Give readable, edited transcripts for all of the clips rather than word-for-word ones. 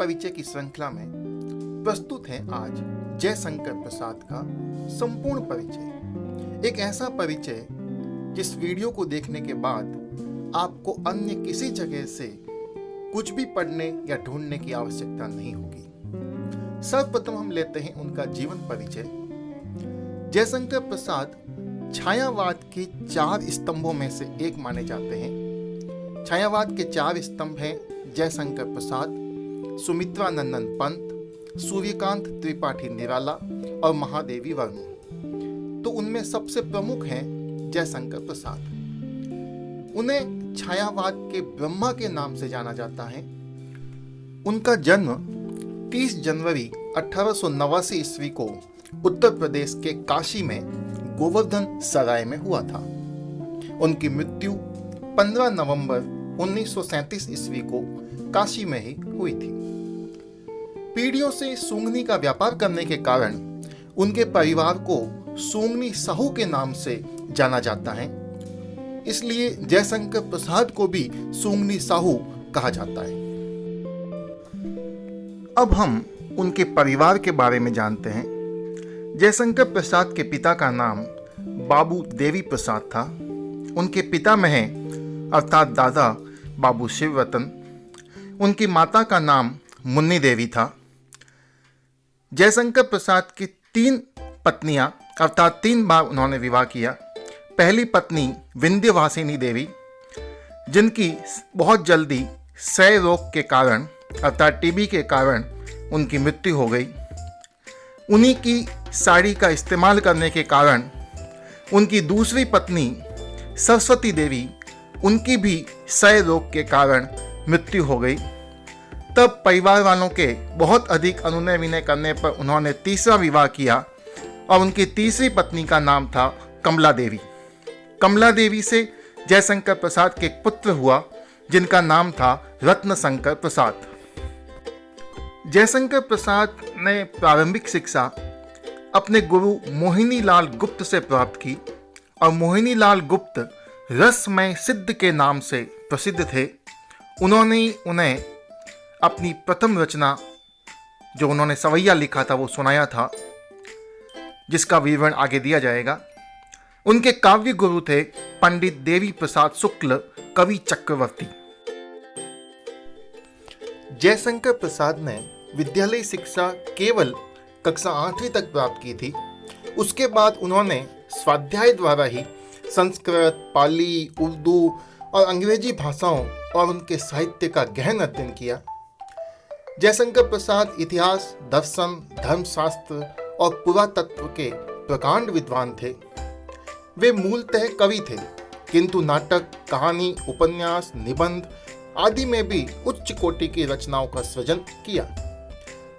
परिचय की श्रृंखला में प्रस्तुत है आज जयशंकर प्रसाद का संपूर्ण परिचय। एक ऐसा परिचय जिस वीडियो को देखने के बाद आपको अन्य किसी जगह से कुछ भी पढ़ने या ढूंढने की आवश्यकता नहीं होगी। सर्वप्रथम हम लेते हैं उनका जीवन परिचय। जयशंकर प्रसाद छायावाद के 4 स्तंभों में से एक माने जाते हैं। छायावाद के 4 स्तंभ हैं जयशंकर प्रसाद, सुमित्रा नंदन पंत, सूर्यकांत त्रिपाठी निराला और महादेवी वर्मा। तो उनमें सबसे प्रमुख हैं जयशंकर प्रसाद। उन्हें छायावाद के ब्रह्मा के नाम से जाना जाता है। उनका जन्म 30 जनवरी 1889 ईस्वी को उत्तर प्रदेश के काशी में गोवर्धन सराय में हुआ था। उनकी मृत्यु 15 नवंबर 1937 ईस्वी को काशी में ही हुई थी। पीढ़ियों से सूंगनी का व्यापार करने के कारण उनके परिवार को सूंगनी साहू के नाम से जाना जाता है। इसलिए जयशंकर प्रसाद को भी सूंगनी साहू कहा जाता है। अब हम उनके परिवार के बारे में जानते हैं। जयशंकर प्रसाद के पिता का नाम बाबू देवी प्रसाद था। उनके पिता में हैं अर्थात दादा बाबू शिवरतन। उनकी माता का नाम मुन्नी देवी था। जयशंकर प्रसाद की 3 पत्नियां अर्थात 3 बार उन्होंने विवाह किया। पहली पत्नी विंध्यवासिनी देवी, जिनकी बहुत जल्दी क्षय रोग के कारण अर्थात टीबी के कारण उनकी मृत्यु हो गई। उन्हीं की साड़ी का इस्तेमाल करने के कारण उनकी दूसरी पत्नी सरस्वती देवी, उनकी भी क्षय रोग के कारण मृत्यु हो गई। तब परिवार वालों के बहुत अधिक अनुनय विनय करने पर उन्होंने तीसरा विवाह किया और उनकी तीसरी पत्नी का नाम था कमला देवी। कमला देवी से जयशंकर प्रसाद के एक पुत्र हुआ जिनका नाम था रत्नशंकर प्रसाद। जयशंकर प्रसाद ने प्रारंभिक शिक्षा अपने गुरु मोहिनी लाल गुप्त से प्राप्त की और मोहिनी लाल गुप्त रसमय सिद्ध के नाम से प्रसिद्ध थे। उन्होंने उन्हें अपनी प्रथम रचना जो उन्होंने सवैया लिखा था वो सुनाया था, जिसका विवरण आगे दिया जाएगा। उनके काव्य गुरु थे पंडित देवी प्रसाद शुक्ल कवि चक्रवर्ती। जयशंकर प्रसाद ने विद्यालय शिक्षा केवल कक्षा 8वीं तक प्राप्त की थी। उसके बाद उन्होंने स्वाध्याय द्वारा ही संस्कृत, पाली, उर्दू और अंग्रेजी भाषाओं और उनके साहित्य का गहन अध्ययन किया। जयशंकर प्रसाद इतिहास, दर्शन, धर्मशास्त्र और पुरातत्व के प्रकांड विद्वान थे। वे मूलतः कवि थे, किंतु नाटक, कहानी, उपन्यास, निबंध आदि में भी उच्च कोटि की रचनाओं का सृजन किया।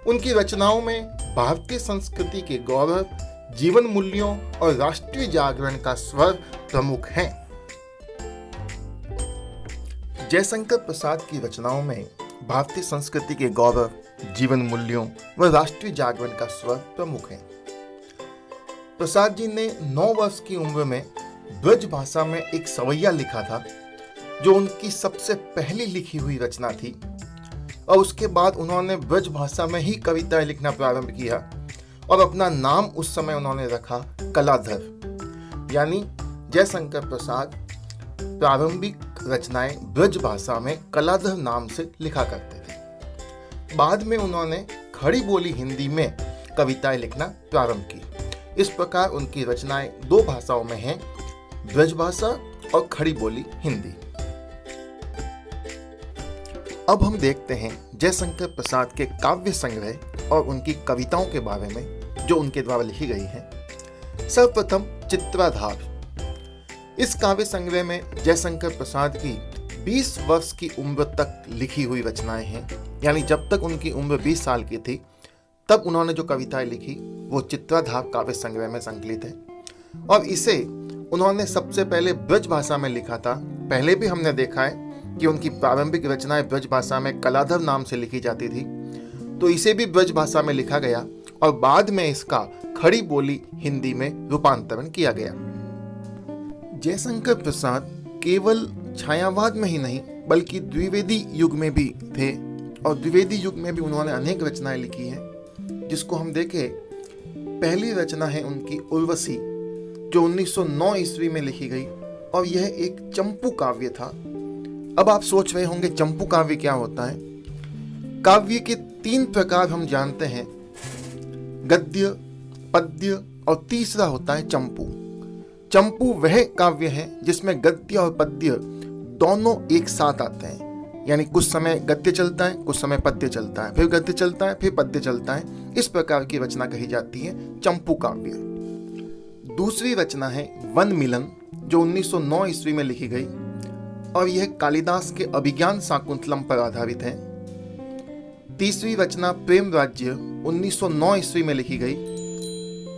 उनकी रचनाओं में भारतीय संस्कृति के गौरव, जीवन मूल्यों और राष्ट्रीय जागरण का स्वर प्रमुख हैं। जयशंकर प्रसाद की रचनाओं में भारतीय संस्कृति के गौरव, जीवन मूल्यों व राष्ट्रीय जागरण का स्वर प्रमुख है। प्रसाद जी ने 9 वर्ष की उम्र में ब्रज भाषा में एक सवैया लिखा था, जो उनकी सबसे पहली लिखी हुई रचना थी। और उसके बाद उन्होंने ब्रज भाषा में ही कविताएं लिखना प्रारंभ किया और अपना नाम उस समय उन्होंने रखा कलाधर। यानी जयशंकर प्रसाद प्रारंभिक रचनाएं ब्रज भाषा में कलाधर नाम से लिखा करते थे। बाद में उन्होंने खड़ी बोली हिंदी में कविताएं लिखना प्रारंभ की। इस प्रकार उनकी रचनाएं 2 भाषाओं में हैं, ब्रज भाषा और खड़ी बोली हिंदी। अब हम देखते हैं जयशंकर प्रसाद के काव्य संग्रह और उनकी कविताओं के बारे में जो उनके द्वारा लिखी गई है। सर्वप्रथम चित्राधार। इस काव्य संग्रह में जयशंकर प्रसाद की 20 वर्ष की उम्र तक लिखी हुई रचनाएं हैं। यानी जब तक उनकी उम्र 20 साल की थी तब उन्होंने जो कविताएं लिखी वो चित्राधार काव्य संग्रह में संकलित है। और इसे उन्होंने सबसे पहले ब्रज भाषा में लिखा था। पहले भी हमने देखा है कि उनकी प्रारंभिक रचनाएं ब्रज भाषा में कलाधर नाम से लिखी जाती थी, तो इसे भी ब्रज भाषा में लिखा गया और बाद में इसका खड़ी बोली हिंदी में रूपांतरण किया गया। जयशंकर प्रसाद केवल छायावाद में ही नहीं बल्कि द्विवेदी युग में भी थे। और द्विवेदी युग में भी उन्होंने अनेक रचनाएं लिखी हैं, जिसको हम देखें। पहली रचना है उनकी उर्वशी, जो 1909 ईस्वी में लिखी गई, और यह एक चंपू काव्य था। अब आप सोच रहे होंगे चंपू काव्य क्या होता है। काव्य के 3 प्रकार हम जानते हैं, गद्य, पद्य और तीसरा होता है चंपू। चंपू वह काव्य है जिसमें गद्य और पद्य दोनों एक साथ आते हैं, यानी कुछ समय गद्य चलता है, कुछ समय पद्य चलता है, फिर गद्य चलता है, फिर पद्य चलता है। इस प्रकार की रचना कही जाती है चंपू काव्य। दूसरी रचना है वन मिलन, जो 1909 ईस्वी में लिखी गई, और यह कालिदास के अभिज्ञान शाकुंतलम पर आधारित है। तीसरी रचना प्रेम राज्य 1909 ईस्वी में लिखी गई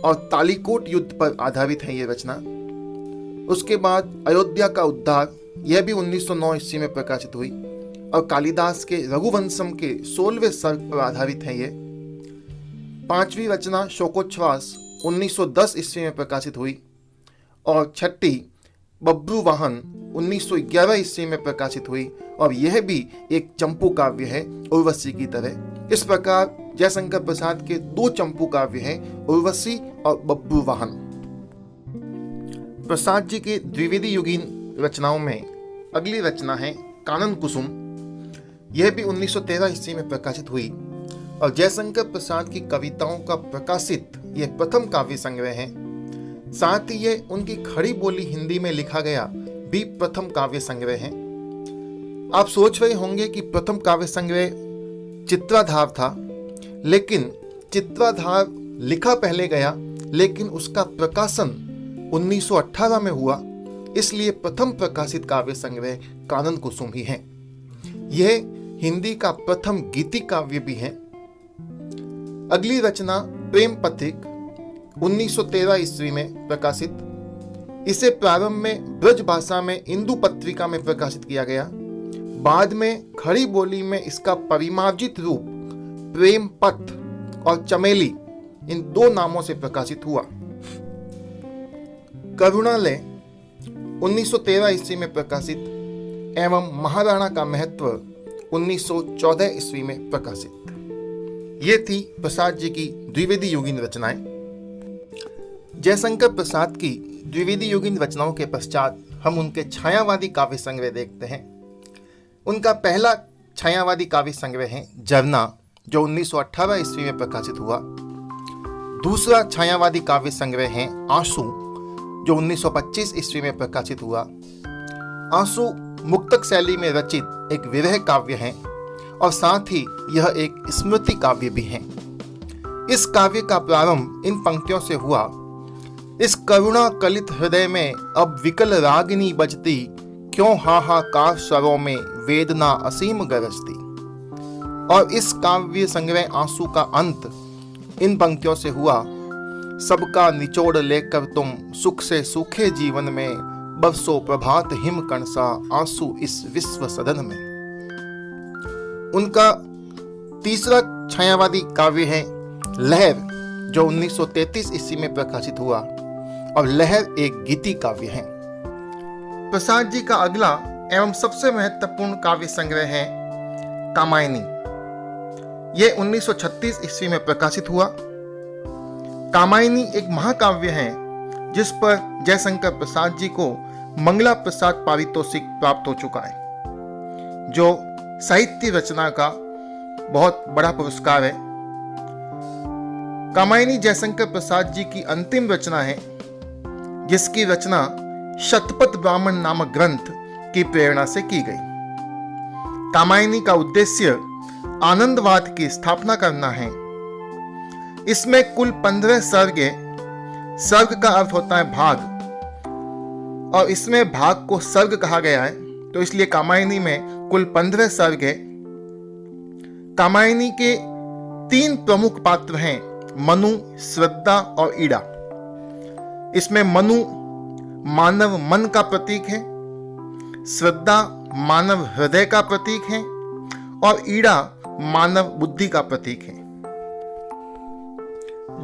और तालिकोट युद्ध पर आधारित है ये रचना। उसके बाद अयोध्या का उद्धार, यह भी 1909 ईस्वी में प्रकाशित हुई और कालिदास के रघुवंशम के 16वें सर्ग पर आधारित है ये। पांचवी रचना शोकोच्छ्वास 1910 ईस्वी में प्रकाशित हुई और छठी बब्रुवाहन 1911 ईस्वी में प्रकाशित हुई, और यह भी एक चंपू काव्य है उर्वशी की तरह। इस प्रकार जयशंकर प्रसाद के 2 चंपू काव्य हैं, उर्वशी और बब्रुवाहन। प्रसाद जी के द्विवेदी युगीन रचनाओं में अगली रचना है कानन कुसुम। यह भी 1913 ईस्वी में प्रकाशित हुई और जयशंकर प्रसाद की कविताओं का प्रकाशित यह प्रथम काव्य संग्रह है। साथ ही ये उनकी खड़ी बोली हिंदी में लिखा गया भी प्रथम काव्य संग्रह है। आप सोच रहे होंगे कि प्रथम काव्य संग्रह चित्राधार था, लेकिन चित्राधार लिखा पहले गया, लेकिन उसका प्रकाशन 1918 में हुआ, इसलिए प्रथम प्रकाशित काव्य संग्रह कानन कुसुम ही है। यह हिंदी का प्रथम गीति काव्य भी है। अगली रचना प्रेम पथिक 1913 ईस्वी में प्रकाशित। इसे प्रारंभ में ब्रज भाषा में इंदु पत्रिका में प्रकाशित किया गया। बाद में खड़ी बोली में इसका परिमार्जित रूप प्रेम पथ और चमेली इन 2 नामों से प्रकाशित हुआ। करुणालय 1913 ईस्वी में प्रकाशित एवं महाराणा का महत्व 1914 ईस्वी में प्रकाशित। ये थी प्रसाद जी की द्विवेदी युगीन रचनाएं। जयशंकर प्रसाद की द्विवेदी युगीन रचनाओं के पश्चात हम उनके छायावादी काव्य संग्रह देखते हैं। उनका पहला छायावादी काव्य संग्रह है झरना, जो 1918 ईस्वी में प्रकाशित हुआ। दूसरा छायावादी काव्य संग्रह है आंसू, जो 1925 ईस्वी में प्रकाशित हुआ। आंसू मुक्तक शैली में रचित एक विरह काव्य है और साथ ही यह एक स्मृति काव्य भी है। इस काव्य का प्रारंभ इन पंक्तियों से हुआ, इस करुणा कलित हृदय में अब विकल रागिनी बजती, क्यों हाहाकार स्वरों में वेदना असीम गरजती। और इस काव्य संग्रह आंसू का अंत इन पंक्तियों से हुआ, सबका निचोड़ लेकर तुम सुख से सूखे जीवन में, बरसो प्रभात हिम कण सा आंसू इस विश्व सदन में। उनका तीसरा छायावादी काव्य है लहर, जो 1933 ईस्वी में प्रकाशित हुआ और लहर एक गीति काव्य है। प्रसाद जी का अगला एवं सबसे महत्वपूर्ण काव्य संग्रह है कामायनी। यह 1936 ईस्वी में प्रकाशित हुआ। कामायनी एक महाकाव्य है जिस पर जयशंकर प्रसाद जी को मंगला प्रसाद पारितोषिक प्राप्त हो चुका है, जो साहित्य रचना का बहुत बड़ा पुरस्कार है। कामायनी जयशंकर प्रसाद जी की अंतिम रचना है, जिसकी रचना शतपथ ब्राह्मण नामक ग्रंथ की प्रेरणा से की गई। कामायनी का उद्देश्य आनंदवाद की स्थापना करना है। इसमें कुल 15 सर्ग है। सर्ग का अर्थ होता है भाग, और इसमें भाग को सर्ग कहा गया है, तो इसलिए कामायनी में कुल 15 सर्ग है। कामायनी के 3 प्रमुख पात्र हैं, मनु, श्रद्धा और ईड़ा। इसमें मनु मानव मन का प्रतीक है, श्रद्धा मानव हृदय का प्रतीक है और ईड़ा मानव बुद्धि का प्रतीक है।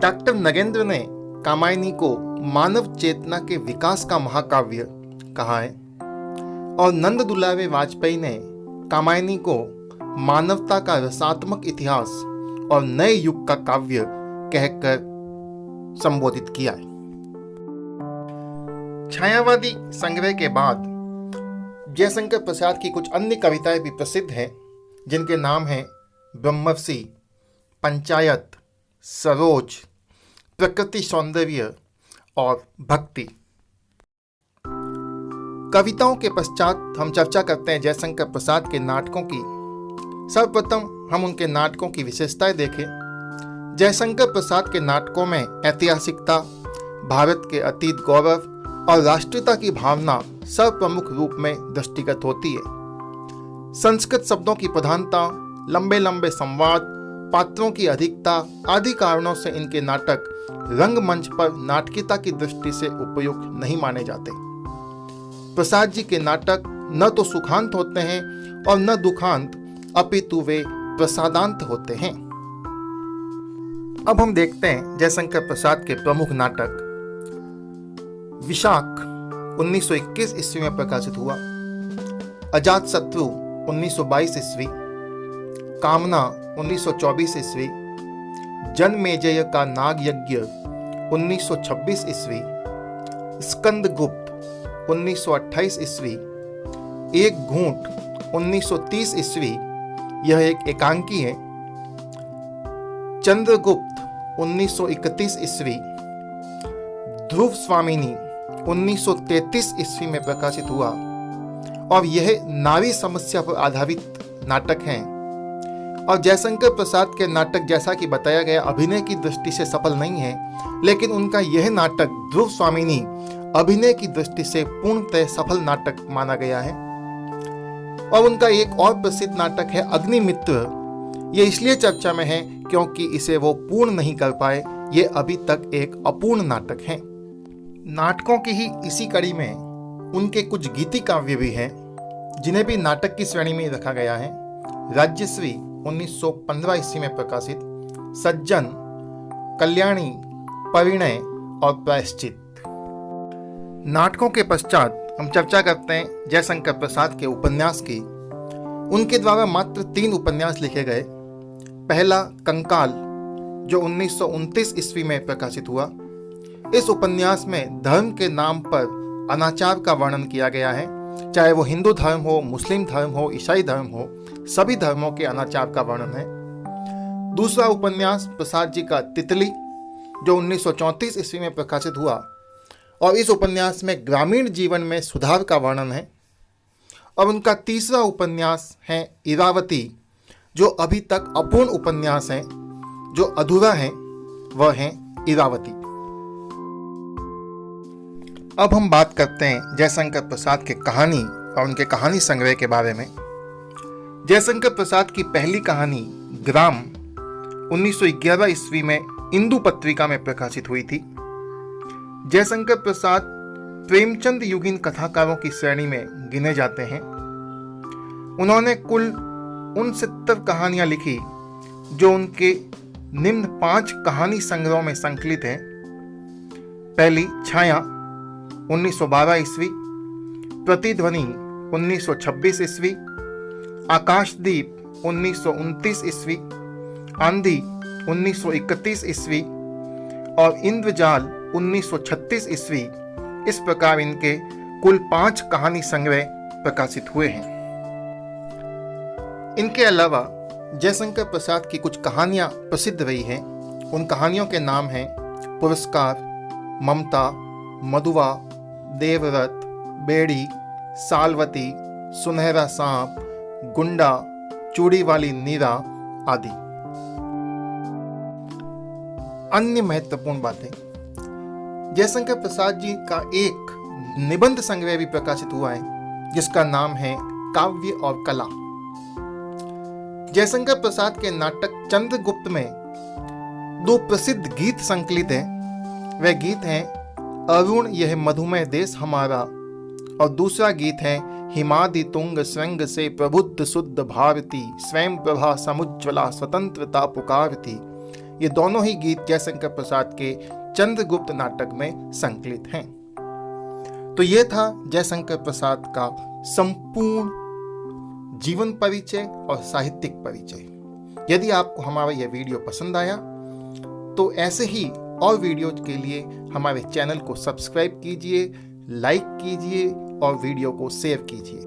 डॉक्टर नगेंद्र ने कामायनी को मानव चेतना के विकास का महाकाव्य कहा है और नंद दुलारे वाजपेयी ने कामायनी को मानवता का रसात्मक इतिहास और नए युग का काव्य कहकर संबोधित किया है। छायावादी संग्रह के बाद जयशंकर प्रसाद की कुछ अन्य कविताएं भी प्रसिद्ध हैं, जिनके नाम हैं ब्रह्मर्षि, पंचायत, सरोज, प्रकृति सौंदर्य और भक्ति। कविताओं के पश्चात हम चर्चा करते हैं जयशंकर प्रसाद के नाटकों की। सर्वप्रथम हम उनके नाटकों की विशेषताएं देखें। जयशंकर प्रसाद के नाटकों में ऐतिहासिकता, भारत के अतीत गौरव और राष्ट्रीयता की भावना सर्वप्रमुख रूप में दृष्टिगत होती है। संस्कृत शब्दों की प्रधानता, लंबे लंबे संवाद, पात्रों की अधिकता आदि कारणों से इनके नाटक रंगमंच पर नाटकीयता की दृष्टि से उपयुक्त नहीं माने जाते। प्रसाद जी के नाटक न तो सुखांत होते हैं और न दुखांत, अपितु वे प्रसादांत होते हैं। अब हम देखते हैं जयशंकर प्रसाद के प्रमुख नाटक। विशाख 1921 ईस्वी में प्रकाशित हुआ, अजातशत्रु 1922 ईस्वी, कामना 1924 ईस्वी, जनमेजय का नाग यज्ञ 1926 ईस्वी, स्कंदगुप्त 1928 ईस्वी, एक घूंट 1930 ईस्वी, यह एक एकांकी है, चंद्रगुप्त 1931 ईस्वी, ध्रुव स्वामिनी 1933 ईस्वी में प्रकाशित हुआ और यह नारी समस्या पर आधारित नाटक हैं। और जयशंकर प्रसाद के नाटक, जैसा कि बताया गया, अभिनय की दृष्टि से सफल नहीं है, लेकिन उनका यह नाटक ध्रुव स्वामिनी अभिनय की दृष्टि से पूर्णतः सफल नाटक माना गया है। और उनका एक और प्रसिद्ध नाटक है अग्निमित्र। ये इसलिए चर्चा में है क्योंकि इसे वो पूर्ण नहीं कर पाए, ये अभी तक एक अपूर्ण नाटक है। नाटकों की ही इसी कड़ी में उनके कुछ गीति काव्य भी हैं, जिन्हें भी नाटक की श्रेणी में रखा गया है। राज्यश्री 1915 ईस्वी में प्रकाशित, सज्जन, कल्याणी, परिणय और प्रायश्चित। नाटकों के पश्चात हम चर्चा करते हैं जयशंकर प्रसाद के उपन्यास की। उनके द्वारा मात्र 3 उपन्यास लिखे गए। पहला कंकाल, जो 1929 ईस्वी में प्रकाशित हुआ। इस उपन्यास में धर्म के नाम पर अनाचार का वर्णन किया गया है, चाहे वो हिंदू धर्म हो, मुस्लिम धर्म हो, ईसाई धर्म हो, सभी धर्मों के अनाचार का वर्णन है। दूसरा उपन्यास प्रसाद जी का तितली, जो 1934 ईस्वी में प्रकाशित हुआ और इस उपन्यास में ग्रामीण जीवन में सुधार का वर्णन है। और उनका तीसरा उपन्यास है इरावती, जो अभी तक अपूर्ण उपन्यास है, जो अधूरा है, वह है इरावती। अब हम बात करते हैं जयशंकर प्रसाद के कहानी और उनके कहानी संग्रह के बारे में। जयशंकर प्रसाद की पहली कहानी ग्राम 1911 ईस्वी में इंदु पत्रिका में प्रकाशित हुई थी। जयशंकर प्रसाद प्रेमचंद युगीन कथाकारों की श्रेणी में गिने जाते हैं। उन्होंने कुल 69 कहानियां लिखी, जो उनके निम्न 5 कहानी संग्रहों में संकलित हैं। पहली छाया 1912 ईस्वी, प्रतिध्वनि 1926 ईस्वी, आकाशदीप 1929 ईस्वी, आंधी 1931 ईस्वी और इंद्रजाल 1936 ईस्वी। इस प्रकार इनके कुल 5 कहानी संग्रह प्रकाशित हुए हैं। इनके अलावा जयशंकर प्रसाद की कुछ कहानियां प्रसिद्ध रही हैं। उन कहानियों के नाम हैं पुरस्कार, ममता, मधुआ, देवव्रत, बेड़ी, सालवती, सुनहरा सांप, गुंडा, चूड़ी वाली नीरा आदि। अन्य महत्वपूर्ण बातें, जयशंकर प्रसाद जी का एक निबंध संग्रह भी प्रकाशित हुआ है, जिसका नाम है काव्य और कला। जयशंकर प्रसाद के नाटक चंद्रगुप्त में 2 प्रसिद्ध गीत संकलित हैं। वे गीत हैं अरुण यह मधुमय देश हमारा, और दूसरा गीत है हिमादि तुंग श्रृंग से प्रबुद्ध शुद्ध भारती, स्वयं प्रभा समुज्ज्वला स्वतंत्रता पुकारती। ये दोनों ही गीत जयशंकर प्रसाद के चंद्रगुप्त नाटक में संकलित हैं। तो ये था जयशंकर प्रसाद का संपूर्ण जीवन परिचय और साहित्यिक परिचय। यदि आपको हमारा यह वीडियो पसंद आया तो ऐसे ही और वीडियोज के लिए हमारे चैनल को सब्सक्राइब कीजिए, लाइक कीजिए और वीडियो को शेयर कीजिए।